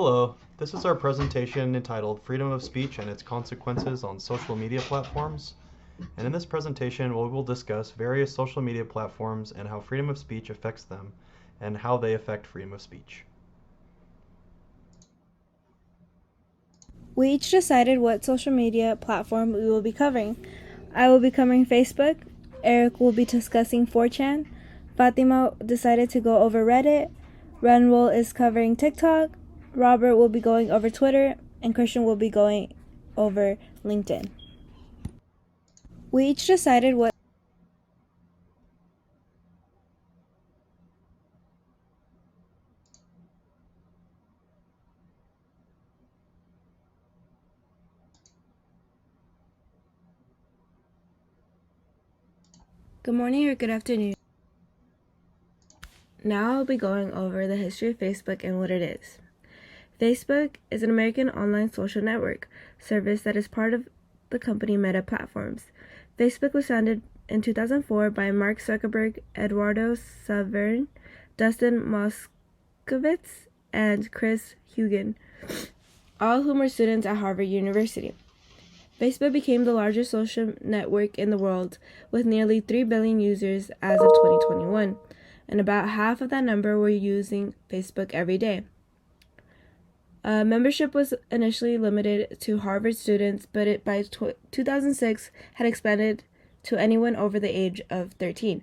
Hello, this is our presentation entitled Freedom of Speech and Its Consequences on Social Media Platforms. And in this presentation, we will discuss various social media platforms and how freedom of speech affects them and how they affect freedom of speech. We each decided what social media platform we will be covering. I will be covering Facebook, Eric will be discussing 4chan, Fatima decided to go over Reddit, Renwell is covering TikTok, Robert will be going over Twitter, and Christian will be going over LinkedIn. We each decided what Good morning or good afternoon. Now I'll be going over the history of Facebook and what it is. Facebook is an American online social network service that is part of the company Meta Platforms. Facebook was founded in 2004 by Mark Zuckerberg, Eduardo Saverin, Dustin Moskovitz, and Chris Hugan, all of whom are students at Harvard University. Facebook became the largest social network in the world with nearly 3 billion users as of 2021, and about half of that number were using Facebook every day. Membership was initially limited to Harvard students, but it by 2006 had expanded to anyone over the age of 13.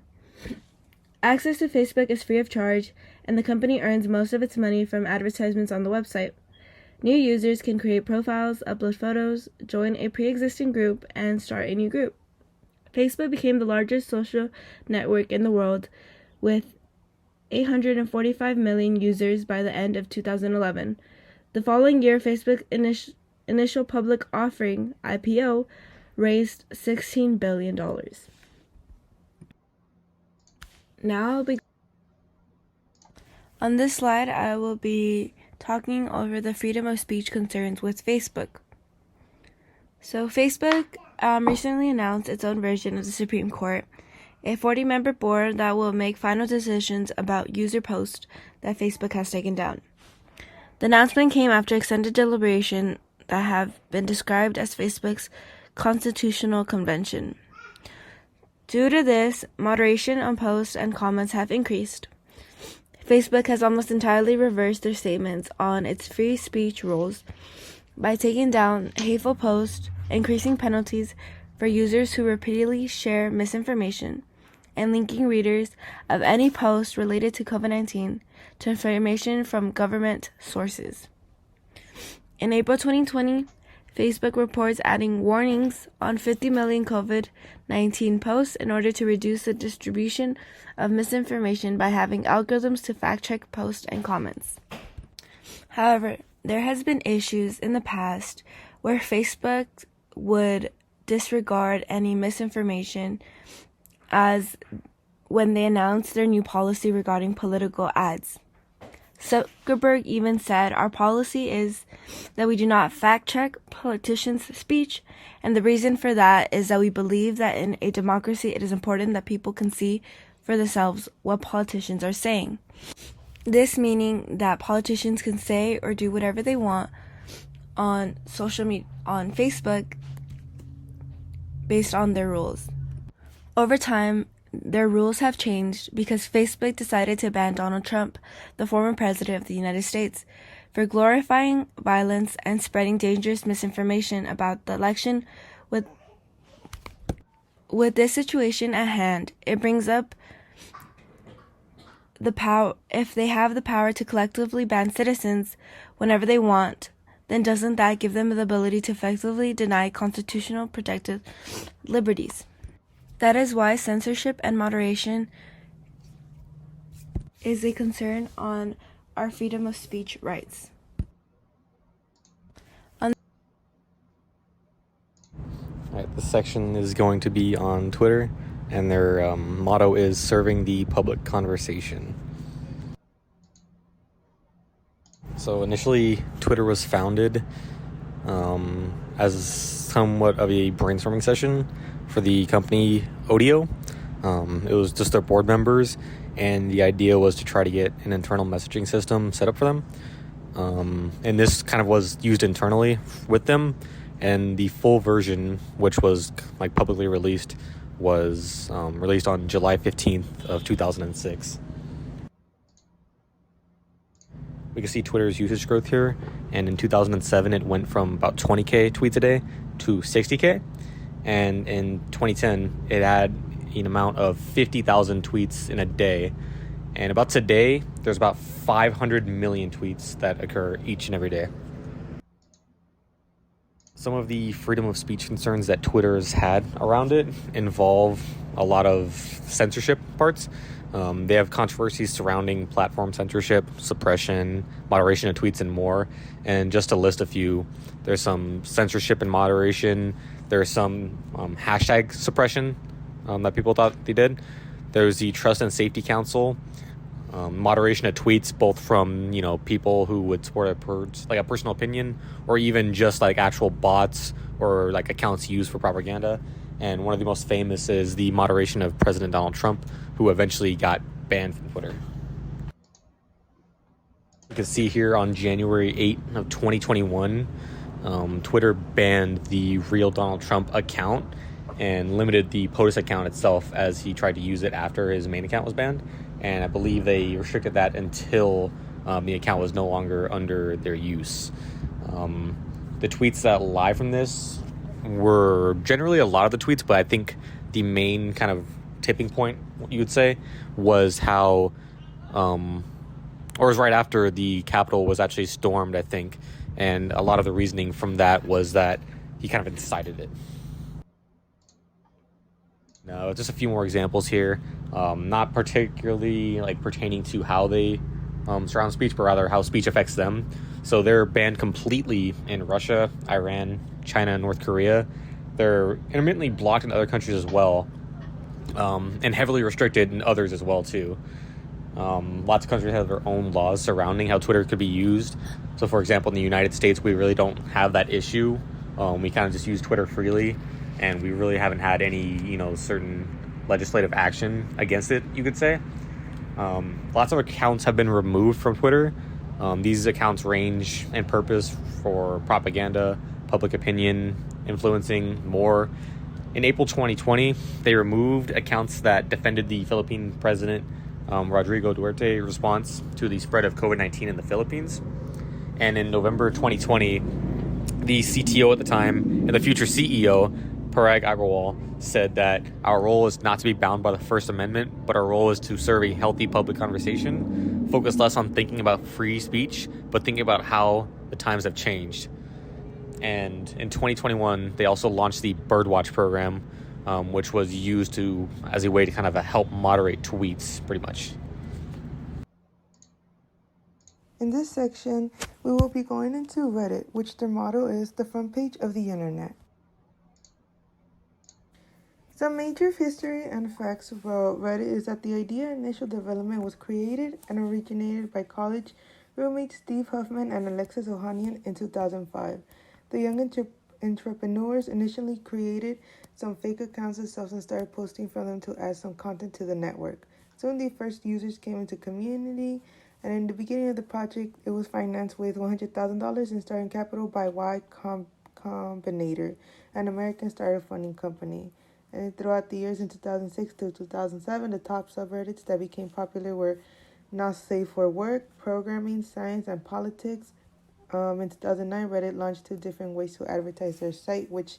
Access to Facebook is free of charge, and the company earns most of its money from advertisements on the website. New users can create profiles, upload photos, join a pre-existing group, and start a new group. Facebook became the largest social network in the world with 845 million users by the end of 2011. The following year, Facebook's initial public offering, IPO, raised $16 billion. On this slide, I will be talking over the freedom of speech concerns with Facebook. So Facebook recently announced its own version of the Supreme Court, a 40-member board that will make final decisions about user posts that Facebook has taken down. The announcement came after extended deliberation that have been described as Facebook's constitutional convention. Due to this, moderation on posts and comments have increased. Facebook has almost entirely reversed their statements on its free speech rules by taking down hateful posts, increasing penalties for users who repeatedly share misinformation, and linking readers of any post related to COVID-19 to information from government sources. In April 2020, Facebook reports adding warnings on 50 million COVID-19 posts in order to reduce the distribution of misinformation by having algorithms to fact-check posts and comments. However, there has been issues in the past where Facebook would disregard any misinformation as when they announced their new policy regarding political ads. Zuckerberg even said, "Our policy is that we do not fact-check politicians' speech, and the reason for that is that we believe that in a democracy it is important that people can see for themselves what politicians are saying." This meaning that politicians can say or do whatever they want on social media, on Facebook, based on their rules. Over time, their rules have changed because Facebook decided to ban Donald Trump, the former president of the United States, for glorifying violence and spreading dangerous misinformation about the election. With this situation at hand, it brings up the power. If they have the power to collectively ban citizens whenever they want, then doesn't that give them the ability to effectively deny constitutional protected liberties? That is why censorship and moderation is a concern on our freedom of speech rights. This section is going to be on Twitter, and their motto is serving the public conversation. So initially, Twitter was founded as somewhat of a brainstorming session for the company Odeo. It was just their board members, and the idea was to try to get an internal messaging system set up for them. and this kind of was used internally with them. And the full version, which was like publicly released, was released on July 15th of 2006. We can see Twitter's usage growth here, and in 2007 it went from about 20k tweets a day to 60k, and in 2010 it had an amount of 50,000 tweets in a day, and about today there's about 500 million tweets that occur each and every day. Some of the freedom of speech concerns that Twitter has had around it involve a lot of censorship parts. They have controversies surrounding platform censorship, suppression, moderation of tweets, and more. And just to list a few, there's some censorship and moderation. There's some hashtag suppression that people thought they did. There's the Trust and Safety Council, moderation of tweets, both from people who would support a personal opinion, or even just like actual bots or like accounts used for propaganda. And one of the most famous is the moderation of President Donald Trump, who eventually got banned from Twitter. You can see here on January 8th of 2021, Twitter banned the real Donald Trump account and limited the POTUS account itself as he tried to use it after his main account was banned. And I believe they restricted that until the account was no longer under their use. The tweets that lie from this were generally a lot of the tweets, but I think the main kind of tipping point, you would say, was how, or was right after the Capitol was actually stormed, I think. And a lot of the reasoning from that was that he kind of incited it. No, just a few more examples here. Not particularly like pertaining to how they surround speech, but rather how speech affects them. So they're banned completely in Russia, Iran, China, and North Korea. They're intermittently blocked in other countries as well, and heavily restricted in others as well too. Lots of countries have their own laws surrounding how Twitter could be used. So for example, in the United States, we really don't have that issue. We kind of just use Twitter freely, and we really haven't had any, certain legislative action against it, you could say. Lots of accounts have been removed from Twitter. These accounts range in purpose for propaganda, public opinion, influencing, more. In April 2020, they removed accounts that defended the Philippine president, Rodrigo Duterte's response to the spread of COVID-19 in the Philippines. And in November 2020, the CTO at the time and the future CEO, Parag Agrawal, said that our role is not to be bound by the First Amendment, but our role is to serve a healthy public conversation, focus less on thinking about free speech, but thinking about how the times have changed. And in 2021, they also launched the Birdwatch program, which was used as a way to kind of help moderate tweets, pretty much. In this section, we will be going into Reddit, which their motto is the front page of the internet. Some major history and facts about Reddit is that the idea initial development was created and originated by college roommates Steve Huffman and Alexis Ohanian in 2005. The young entrepreneurs initially created some fake accounts themselves and started posting from them to add some content to the network. Soon the first users came into community, and in the beginning of the project, it was financed with $100,000 in starting capital by Y Combinator, an American startup funding company. And throughout the years in 2006 to 2007, the top subreddits that became popular were Not Safe for Work, Programming, Science, and Politics. In 2009, Reddit launched 2 different ways to advertise their site, which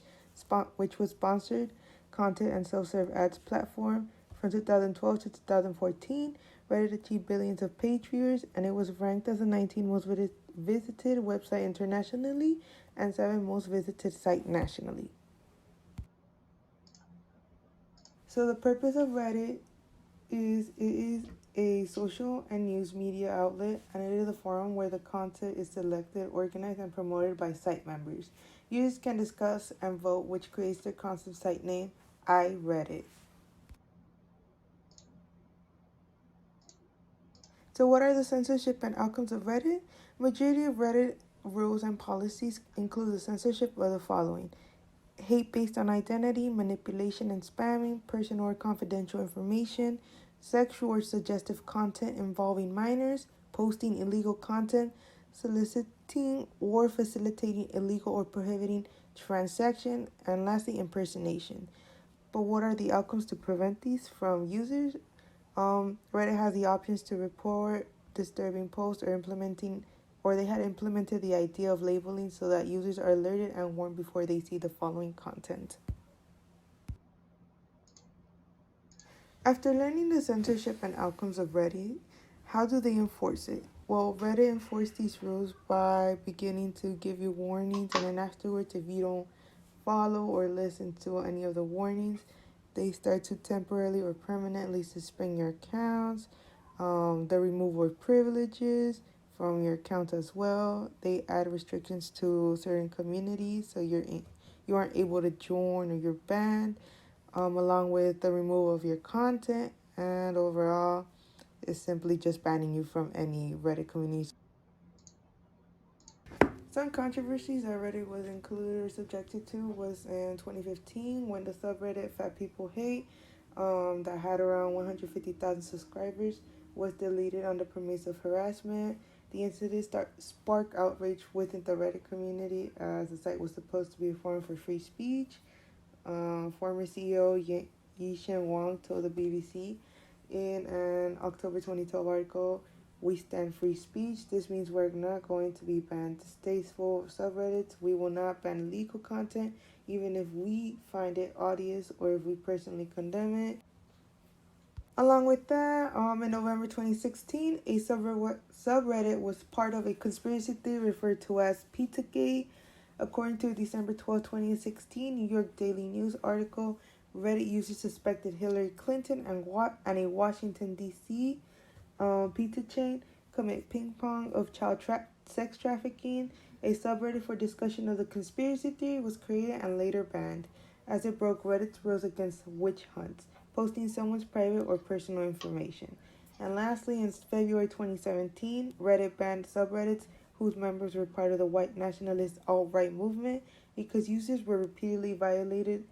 was sponsored content and self-serve ads platform. From 2012 to 2014, Reddit achieved billions of page viewers, and it was ranked as the 19th most visited website internationally and 7th most visited site nationally. So the purpose of Reddit is it is a social and news media outlet, and it is a forum where the content is selected, organized, and promoted by site members. Users can discuss and vote, which creates their constant site name, iReddit. So what are the censorship and outcomes of Reddit? Majority of Reddit rules and policies include the censorship of the following: hate based on identity, manipulation and spamming, personal or confidential information, sexual or suggestive content involving minors, posting illegal content, soliciting or facilitating illegal or prohibiting transaction, and lastly, impersonation. But what are the outcomes to prevent these from users? Reddit has the options to report disturbing posts or they had implemented the idea of labeling so that users are alerted and warned before they see the following content. After learning the censorship and outcomes of Reddit, how do they enforce it? Well, Reddit enforced these rules by beginning to give you warnings, and then afterwards, if you don't follow or listen to any of the warnings, they start to temporarily or permanently suspend your accounts, the removal of privileges from your account as well. They add restrictions to certain communities, so you aren't able to join or you're banned, along with the removal of your content, and overall, it's simply just banning you from any Reddit communities. Some controversies that Reddit was included or subjected to was in 2015 when the subreddit Fat People Hate, that had around 150,000 subscribers, was deleted on the premise of harassment. The incident sparked outrage within the Reddit community as the site was supposed to be a forum for free speech. Former CEO Yishan Wang told the BBC in an October 2012 article, "We stand free speech. This means we're not going to be banned distasteful subreddits. We will not ban illegal content, even if we find it odious or if we personally condemn it." Along with that, in November 2016, a subreddit was part of a conspiracy theory referred to as Pizzagate. According to a December 12, 2016, New York Daily News article, Reddit users suspected Hillary Clinton and a Washington, D.C. Pizza chain commit ping pong of sex trafficking. A subreddit for discussion of the conspiracy theory was created and later banned, as it broke Reddit's rules against witch hunts, posting someone's private or personal information. And lastly, in February 2017, Reddit banned subreddits whose members were part of the white nationalist alt-right movement because users were repeatedly violated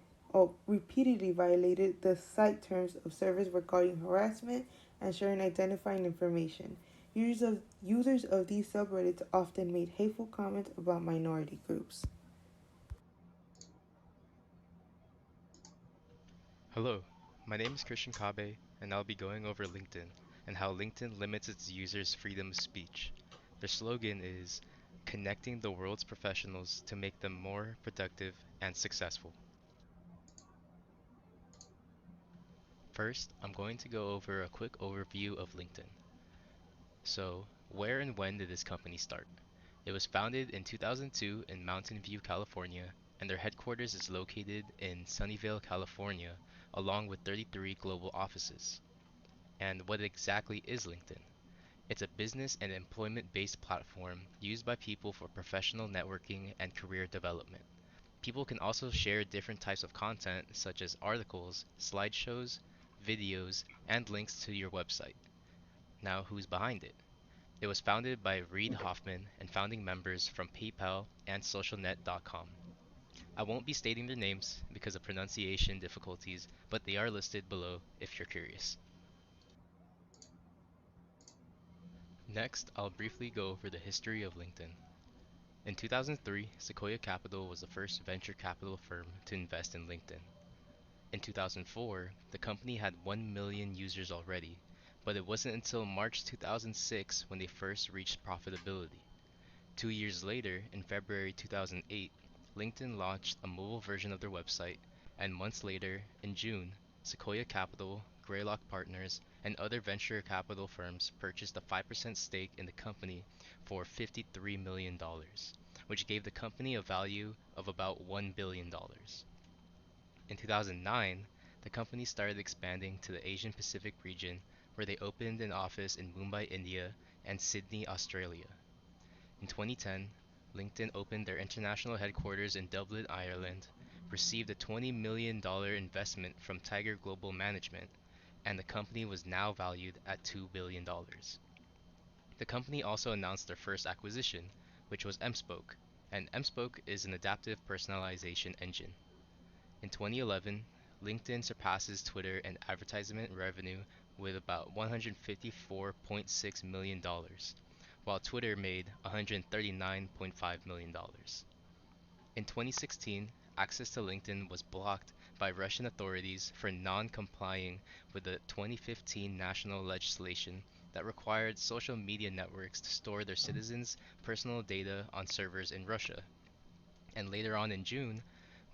the site terms of service regarding harassment and sharing identifying information. Users of these subreddits often made hateful comments about minority groups. Hello, my name is Christian Kabe, and I'll be going over LinkedIn and how LinkedIn limits its users' freedom of speech. Their slogan is connecting the world's professionals to make them more productive and successful. First, I'm going to go over a quick overview of LinkedIn. So, where and when did this company start? It was founded in 2002 in Mountain View, California, and their headquarters is located in Sunnyvale, California, along with 33 global offices. And what exactly is LinkedIn? It's a business and employment-based platform used by people for professional networking and career development. People can also share different types of content such as articles, slideshows, videos, and links to your website. Now, who's behind it? It was founded by Reid Hoffman and founding members from PayPal and Socialnet.com. I won't be stating their names because of pronunciation difficulties, but they are listed below if you're curious. Next, I'll briefly go over the history of LinkedIn. In 2003, Sequoia Capital was the first venture capital firm to invest in LinkedIn. In 2004, the company had 1 million users already, but it wasn't until March 2006 when they first reached profitability. 2 years later, in February 2008, LinkedIn launched a mobile version of their website, and months later, in June, Sequoia Capital, Greylock Partners, and other venture capital firms purchased a 5% stake in the company for $53 million, which gave the company a value of about $1 billion. In 2009, the company started expanding to the Asian Pacific region, where they opened an office in Mumbai, India, and Sydney, Australia. In 2010, LinkedIn opened their international headquarters in Dublin, Ireland, received a $20 million investment from Tiger Global Management, and the company was now valued at $2 billion. The company also announced their first acquisition, which was Mspoke, and Mspoke is an adaptive personalization engine. In 2011, LinkedIn surpasses Twitter in advertisement revenue with about $154.6 million, while Twitter made $139.5 million. In 2016, access to LinkedIn was blocked by Russian authorities for non-complying with the 2015 national legislation that required social media networks to store their citizens' personal data on servers in Russia. And later on in June,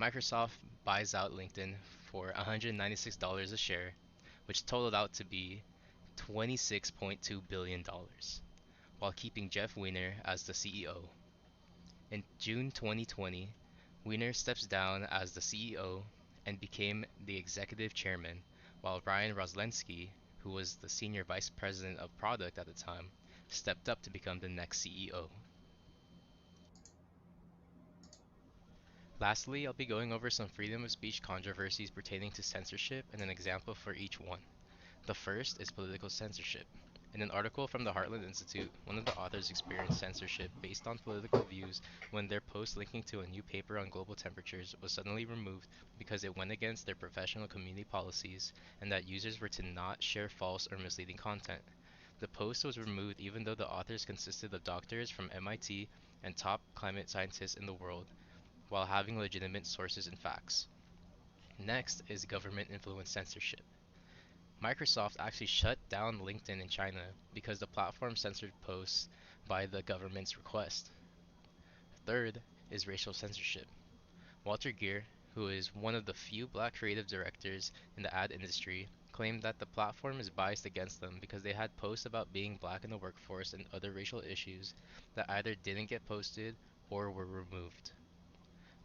Microsoft buys out LinkedIn for $196 a share, which totaled out to be $26.2 billion, while keeping Jeff Weiner as the CEO. In June 2020, Weiner steps down as the CEO and became the executive chairman, while Ryan Roslensky, who was the senior vice president of product at the time, stepped up to become the next CEO. Lastly, I'll be going over some freedom of speech controversies pertaining to censorship and an example for each one. The first is political censorship. In an article from the Heartland Institute, one of the authors experienced censorship based on political views when their post linking to a new paper on global temperatures was suddenly removed because it went against their professional community policies and that users were to not share false or misleading content. The post was removed even though the authors consisted of doctors from MIT and top climate scientists in the world, while having legitimate sources and facts. Next is government influenced censorship. Microsoft actually shut down LinkedIn in China because the platform censored posts by the government's request. Third is racial censorship. Walter Geer, who is one of the few black creative directors in the ad industry, claimed that the platform is biased against them because they had posts about being black in the workforce and other racial issues that either didn't get posted or were removed.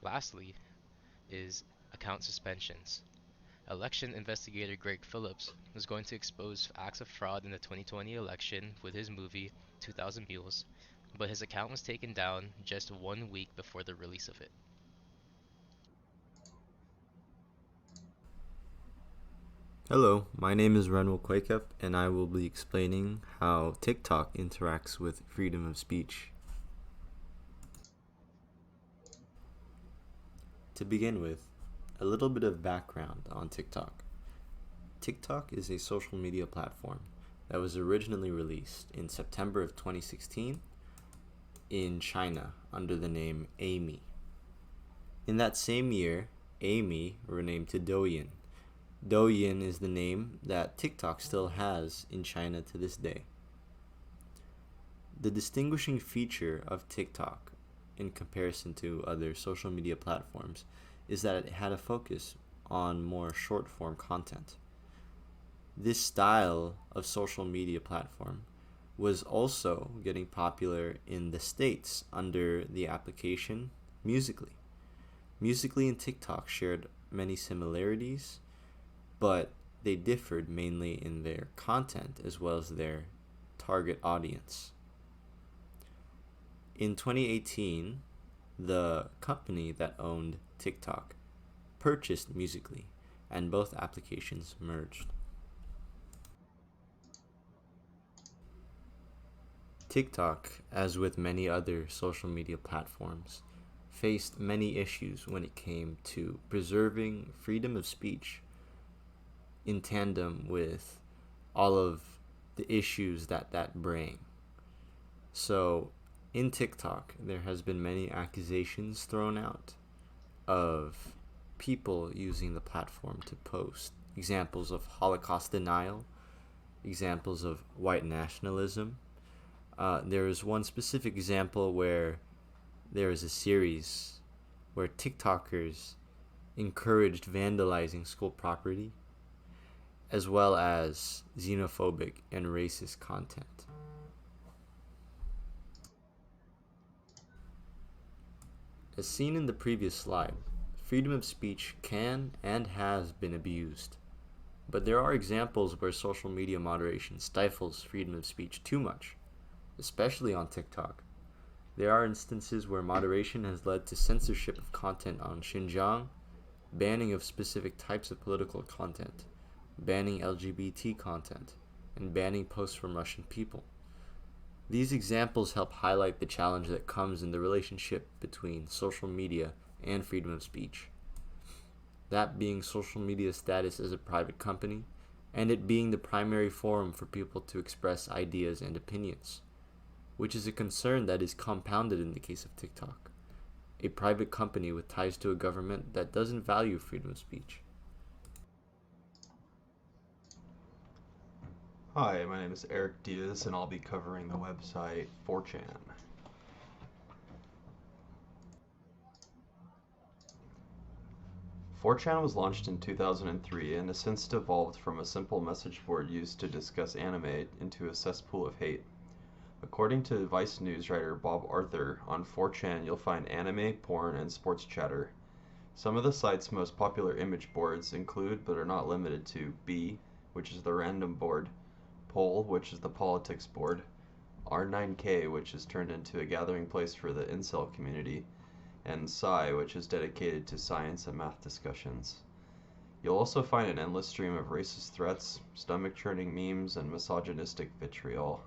Lastly is account suspensions. Election investigator Greg Phillips was going to expose acts of fraud in the 2020 election with his movie 2000 Mules, but his account was taken down just 1 week before the release of it. Hello, my name is Renwell Quakeup, and I will be explaining how TikTok interacts with freedom of speech. To begin with, a little bit of background on TikTok. TikTok is a social media platform that was originally released in September of 2016 in China under the name Amy. In that same year, Amy renamed to Douyin. Douyin is the name that TikTok still has in China to this day. The distinguishing feature of TikTok in comparison to other social media platforms is that it had a focus on more short form content. This style of social media platform was also getting popular in the States under the application Musical.ly. Musical.ly and TikTok shared many similarities, but they differed mainly in their content as well as their target audience. In 2018, the company that owned TikTok purchased Musical.ly, and both applications merged. TikTok, as with many other social media platforms, faced many issues when it came to preserving freedom of speech in tandem with all of the issues that bring. So in TikTok, there has been many accusations thrown out of people using the platform to post examples of Holocaust denial, examples of white nationalism. There is one specific example where there is a series where TikTokers encouraged vandalizing school property, as well as xenophobic and racist content. As seen in the previous slide, freedom of speech can and has been abused. But there are examples where social media moderation stifles freedom of speech too much, especially on TikTok. There are instances where moderation has led to censorship of content on Xinjiang, banning of specific types of political content, banning LGBT content, and banning posts from Russian people. These examples help highlight the challenge that comes in the relationship between social media and freedom of speech. That being social media's status as a private company, and it being the primary forum for people to express ideas and opinions. which is a concern that is compounded in the case of TikTok, a private company with ties to a government that doesn't value freedom of speech. Hi, my name is Eric Diaz, and I'll be covering the website 4chan. 4chan was launched in 2003 and has since evolved from a simple message board used to discuss anime into a cesspool of hate. According to Vice News writer Bob Arthur, on 4chan you'll find anime, porn, and sports chatter. Some of the site's most popular image boards include, but are not limited to, B, which is the random board, Poll, which is the politics board, R9K, which is turned into a gathering place for the incel community, and Sci, which is dedicated to science and math discussions. You'll also find an endless stream of racist threats, stomach-churning memes, and misogynistic vitriol.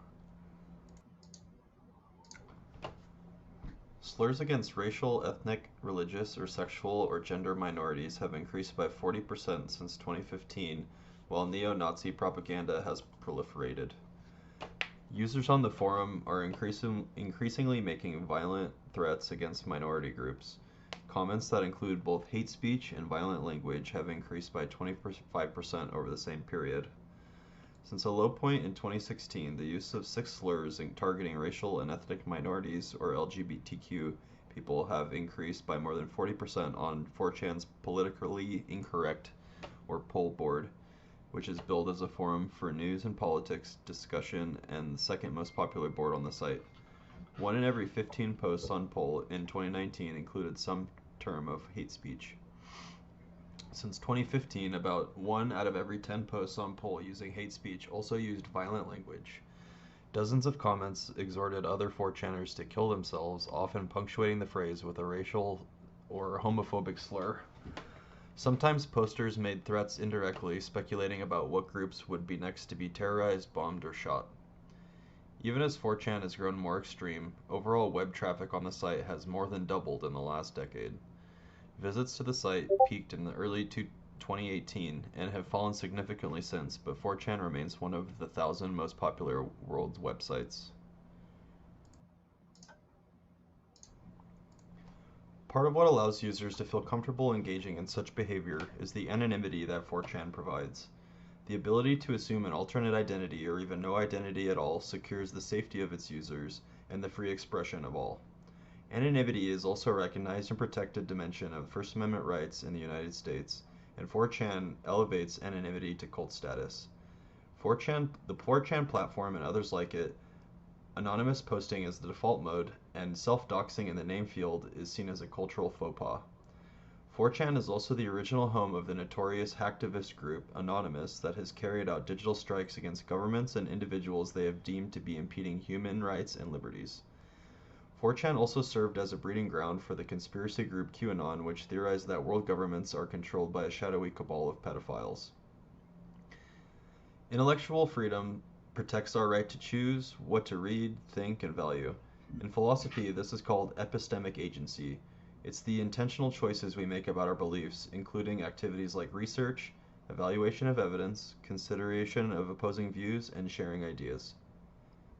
Slurs against racial, ethnic, religious, or sexual or gender minorities have increased by 40% since 2015, while neo-Nazi propaganda has proliferated. Users on the forum are increasingly making violent threats against minority groups. Comments that include both hate speech and violent language have increased by 25% over the same period. Since a low point in 2016, the use of 6 slurs targeting racial and ethnic minorities or LGBTQ people have increased by more than 40% on 4chan's politically incorrect or poll board, which is billed as a forum for news and politics discussion and the second most popular board on the site. 1 in every 15 posts on poll in 2019 included some term of hate speech. Since 2015, about 1 out of every 10 posts on poll using hate speech also used violent language. Dozens of comments exhorted other 4chaners to kill themselves, often punctuating the phrase with a racial or homophobic slur. Sometimes posters made threats indirectly, speculating about what groups would be next to be terrorized, bombed, or shot. Even as 4chan has grown more extreme, overall web traffic on the site has more than doubled in the last decade. Visits to the site peaked in the early 2018 and have fallen significantly since, but 4chan remains one of the 1,000 most popular world websites. Part of what allows users to feel comfortable engaging in such behavior is the anonymity that 4chan provides. The ability to assume an alternate identity or even no identity at all secures the safety of its users and the free expression of all. Anonymity is also a recognized and protected dimension of First Amendment rights in the United States, and 4chan elevates anonymity to cult status. The 4chan platform and others like it, anonymous posting is the default mode, and self-doxing in the name field is seen as a cultural faux pas. 4chan is also the original home of the notorious hacktivist group Anonymous that has carried out digital strikes against governments and individuals they have deemed to be impeding human rights and liberties. 4chan also served as a breeding ground for the conspiracy group QAnon, which theorized that world governments are controlled by a shadowy cabal of pedophiles. Intellectual freedom protects our right to choose what to read, think, and value. In philosophy, this is called epistemic agency. It's the intentional choices we make about our beliefs, including activities like research, evaluation of evidence, consideration of opposing views, and sharing ideas.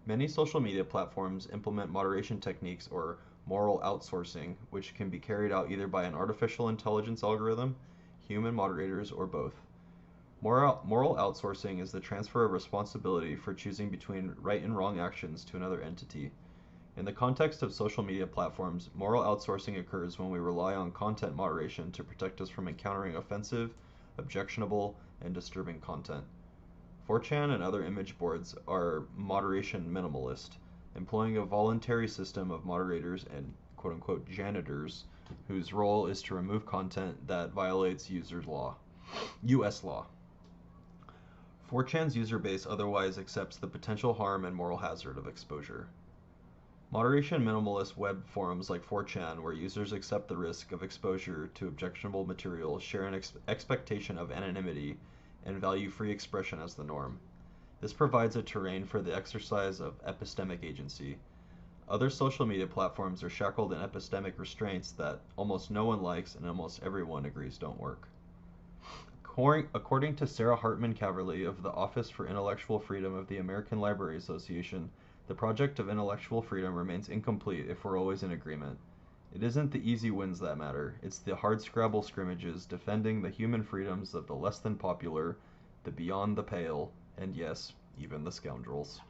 Many social media platforms implement moderation techniques or moral outsourcing, which can be carried out either by an artificial intelligence algorithm, human moderators, or both. Moral outsourcing is the transfer of responsibility for choosing between right and wrong actions to another entity. In the context of social media platforms, moral outsourcing occurs when we rely on content moderation to protect us from encountering offensive, objectionable, and disturbing content. 4chan and other image boards are moderation minimalist, employing a voluntary system of moderators and quote-unquote janitors whose role is to remove content that violates U.S. law. 4chan's user base otherwise accepts the potential harm and moral hazard of exposure. Moderation minimalist web forums like 4chan, where users accept the risk of exposure to objectionable material, share an expectation of anonymity and value free expression as the norm. This provides a terrain for the exercise of epistemic agency. Other social media platforms are shackled in epistemic restraints that almost no one likes and almost everyone agrees don't work. According to Sarah Hartman Caverly of the Office for Intellectual Freedom of the American Library Association, The project of intellectual freedom remains incomplete if we're always in agreement. It isn't the easy wins that matter, it's the hardscrabble scrimmages defending the human freedoms of the less than popular, the beyond the pale, and yes, even the scoundrels.